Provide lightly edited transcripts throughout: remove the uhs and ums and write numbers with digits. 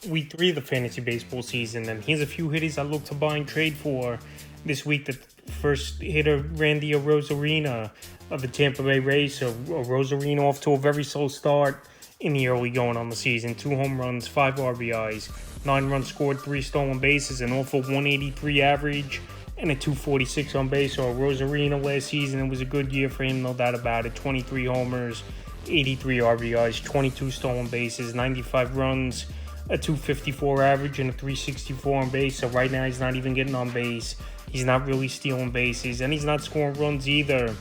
week 3 of the fantasy baseball season, and here's a few hitters I look to buy and trade for this week. The first hitter, Randy Arozarena of the Tampa Bay Rays. So Arozarena off to a very slow start in the early going on the season. 2 home runs, 5 RBIs, 9 runs scored, 3 stolen bases, an awful 183 average, and a 246 on base. So Arozarena last season, it was a good year for him, no doubt about it. 23 homers, 83 RBIs, 22 stolen bases, 95 runs, a 254 average, and a 364 on base. So right now he's not even getting on base. He's not really stealing bases, and he's not scoring runs either.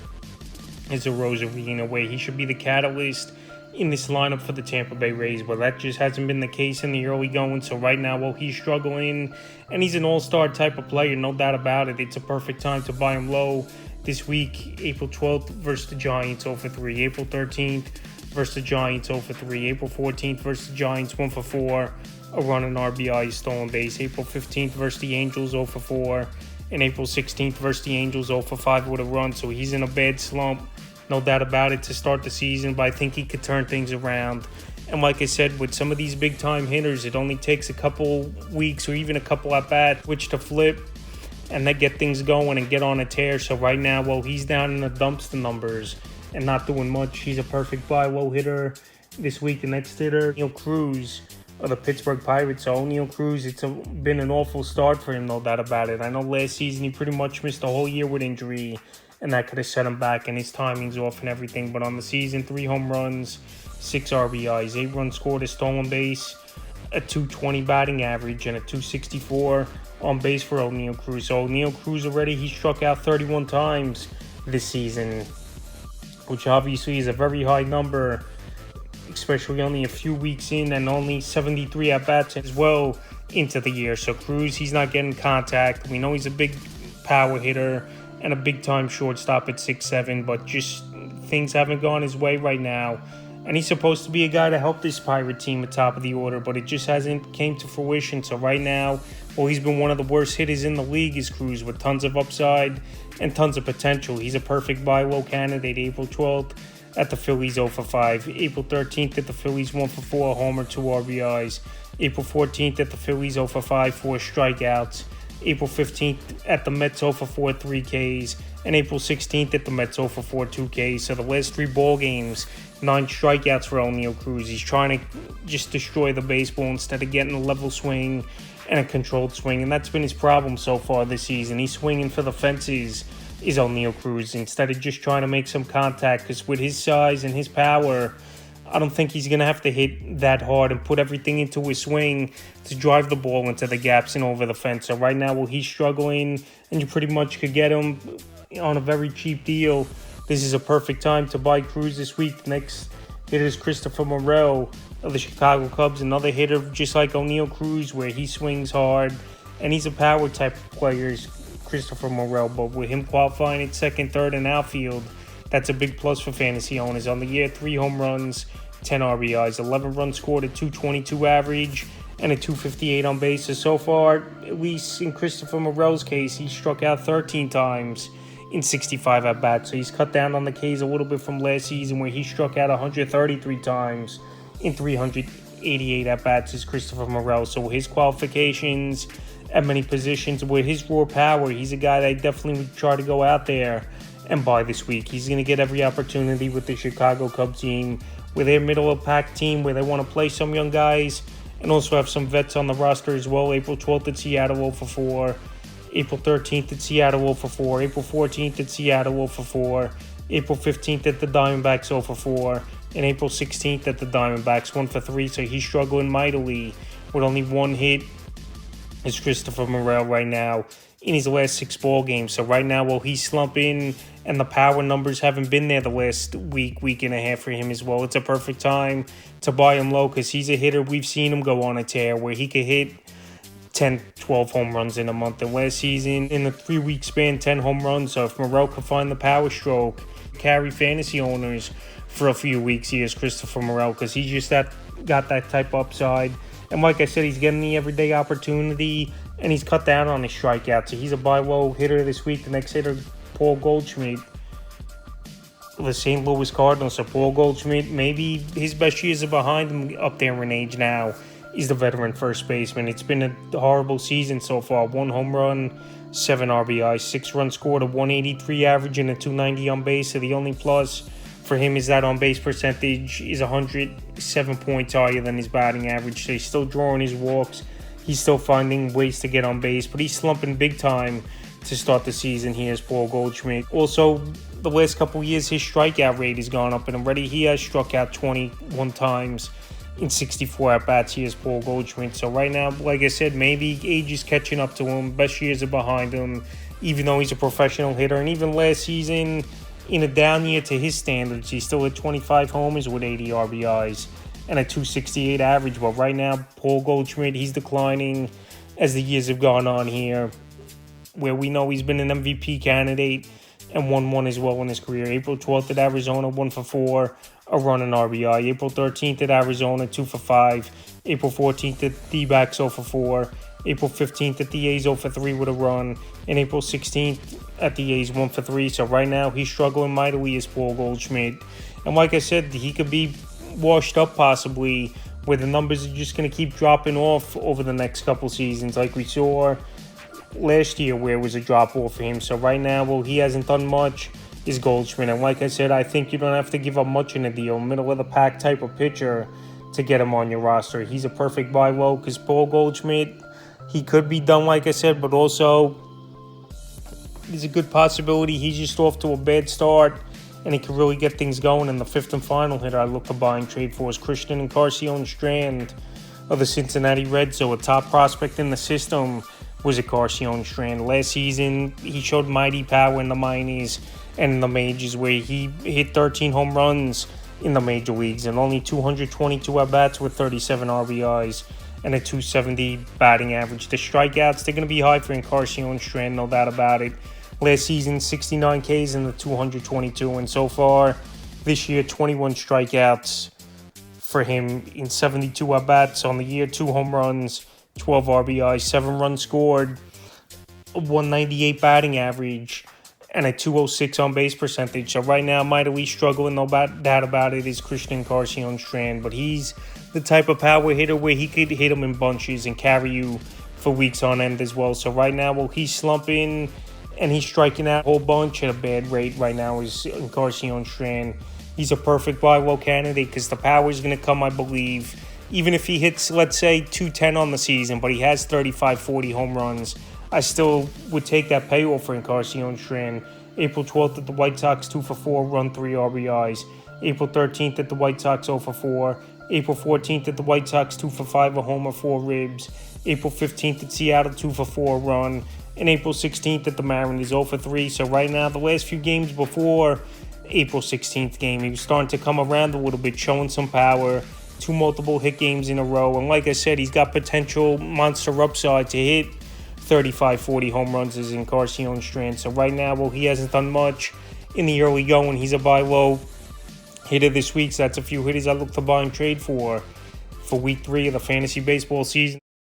It's a Arozarena way. He should be the catalyst in this lineup for the Tampa Bay Rays, but that just hasn't been the case in the early going. So right now, while he's struggling, and he's an all-star type of player, no doubt about it, it's a perfect time to buy him low this week. April 12th versus the Giants, 0-3. April 13th versus the Giants, 0-3. April 14th versus the Giants, 1-4. A run and RBI, stolen base. April 15th versus the Angels, 0-4. And April 16th versus the Angels, 0-5 with a run. So he's in a bad slump, no doubt about it, to start the season, but I think he could turn things around. And like I said, with some of these big-time hitters, it only takes a couple weeks or even a couple at-bats which to flip and then get things going and get on a tear. So right now, while he's down in the dumpster numbers and not doing much, he's a perfect buy low hitter this week. The next hitter, Cruz of the Pittsburgh Pirates. So Oneil Cruz, it's been an awful start for him, no doubt about it. I know last season he pretty much missed the whole year with injury, and that could have set him back, and his timing's off and everything. But on the season, 3 home runs, 6 RBIs, 8 runs scored, a stolen base, a 220 batting average, and a 264 on base for Oneil Cruz. So Oneil Cruz already, he struck out 31 times this season, which obviously is a very high number, especially only a few weeks in, and only 73 at-bats as well into the year. So Cruz, he's not getting contact. We know he's a big power hitter and a big-time shortstop at 6'7", but just things haven't gone his way right now. And he's supposed to be a guy to help this Pirate team at top of the order, but it just hasn't came to fruition. So right now, well, he's been one of the worst hitters in the league, is Cruz, with tons of upside and tons of potential. He's a perfect buy low candidate. April 12th at the Phillies, 0-5. April 13th at the Phillies, 1-4, a homer, 2 RBIs. April 14th at the Phillies, 0-5, 4 strikeouts. April 15th at the Mets, 0-4, 3 Ks. And April 16th at the Mets, 0-4, 2 Ks. So the last 3 ball games, 9 strikeouts for Oneil Cruz. He's trying to just destroy the baseball instead of getting a level swing and a controlled swing. And that's been his problem so far this season. He's swinging for the fences, is Oneil Cruz, instead of just trying to make some contact. Because with his size and his power, I don't think he's going to have to hit that hard and put everything into his swing to drive the ball into the gaps and over the fence. So right now, well, he's struggling, and you pretty much could get him on a very cheap deal. This is a perfect time to buy Cruz this week. Next hitter is Christopher Morell of the Chicago Cubs, another hitter just like Oneil Cruz, where he swings hard, and he's a power type of player, Christopher Morell. But with him qualifying at second, third, and outfield, that's a big plus for fantasy owners. On the year, 3 home runs, 10 RBIs, 11 runs scored, a 222 average, and a 258 on bases. So far, at least in Christopher Morell's case, he struck out 13 times in 65 at-bats. So he's cut down on the Ks a little bit from last season, where he struck out 133 times in 388 at-bats, is Christopher Morell. So his qualifications at many positions, with his raw power, he's a guy that I definitely would try to go out there and buy this week. He's going to get every opportunity with the Chicago Cubs team, with their middle-of-pack team, where they want to play some young guys and also have some vets on the roster as well. April 12th at Seattle, 0-4. April 13th at Seattle, 0-4. April 14th at Seattle, 0-4. April 15th at the Diamondbacks, 0-4. And April 16th at the Diamondbacks, 1-3. So he's struggling mightily with only 1 hit, is Christopher Morell right now in his last 6 ball games. So right now, while he's slumping and the power numbers haven't been there the last week and a half for him as well, it's a perfect time to buy him low, because he's a hitter. We've seen him go on a tear where he could hit 10, 12 home runs in a month. And last season, in a 3-week span, 10 home runs. So if Morell could find the power stroke, carry fantasy owners for a few weeks, he is Christopher Morell, because he just got that type of upside. And like I said, he's getting the everyday opportunity, and he's cut down on his strikeouts. So he's a buy low hitter this week. The next hitter, Paul Goldschmidt, the St. Louis Cardinals. So Paul Goldschmidt, maybe his best years are behind him up there in age now, He's the veteran first baseman. It's been a horrible season so far. 1 home run, 7 RBI, 6 runs scored, a 183 average, and a 290 on base. So the only plus for him is that on base percentage is 107 points higher than his batting average. So he's still drawing his walks. He's still finding ways to get on base, but he's slumping big time to start the season. Here's Paul Goldschmidt. Also, the last couple of years, his strikeout rate has gone up, and already he has struck out 21 times in 64 at-bats. Here's Paul Goldschmidt. So right now, like I said, maybe age is catching up to him. Best years are behind him, even though he's a professional hitter. And even last season, in a down year to his standards, he still had 25 homers with 80 RBIs and a 268 average. But right now, Paul Goldschmidt, he's declining as the years have gone on here, where we know he's been an MVP candidate and won one as well in his career. April 12th at Arizona, 1 for 4, a run and RBI. April 13th at Arizona, 2 for 5. April 14th at D-backs, 0 for 4. April 15th at the A's, 0 for 3 with a run. And April 16th at the A's, 1 for 3. So right now, he's struggling mightily as Paul Goldschmidt. And like I said, he could be washed up possibly, where the numbers are just going to keep dropping off over the next couple seasons, like we saw last year where it was a drop-off for him. So right now, well, he hasn't done much, is Goldschmidt. And like I said, I think you don't have to give up much in a deal. Middle-of-the-pack type of pitcher to get him on your roster. He's a perfect buy low because Paul Goldschmidt, he could be done, like I said, but also there's a good possibility he's just off to a bad start and he can really get things going. In the fifth and final hitter I look to buy and trade for is Christian and Strand of the Cincinnati Reds. So a top prospect in the system was a Strand. Last season, he showed mighty power in the minors and in the majors, where he hit 13 home runs in the major leagues and only 222 at-bats with 37 RBIs and a 270 batting average. The strikeouts, they're going to be high for Strand, no doubt about it. Last season, 69 Ks and the 222, and so far this year, 21 strikeouts for him in 72 at-bats on the year, 2 home runs, 12 RBIs, 7 runs scored, a 198 batting average, and a 206 on base percentage. So right now, mightily struggling, no doubt about it, is Christian Strand. But he's the type of power hitter where he could hit them in bunches and carry you for weeks on end as well. So right now, well, he's slumping and he's striking out a whole bunch at a bad rate right now, is Strand. He's a perfect buy low candidate because the power is going to come, I believe. Even if he hits, let's say, 210 on the season, but he has 35, 40 home runs, I still would take that payoff for Strand. April 12th at the White Sox, 2 for 4, run 3 RBIs. April 13th at the White Sox, 0 for 4. April 14th at the White Sox, 2 for 5, a homer, 4 ribs. April 15th at Seattle, 2 for 4, run. And April 16th at the Mariners, 0 for 3. So right now, the last few games before April 16th game, he was starting to come around a little bit, showing some power. 2 multiple hit games in a row. And like I said, he's got potential monster upside to hit 35, 40 home runs as Strand. So right now, well, he hasn't done much in the early going. He's a buy low hitter this week. So that's a few hitters I look to buy and trade for week 3 of the fantasy baseball season.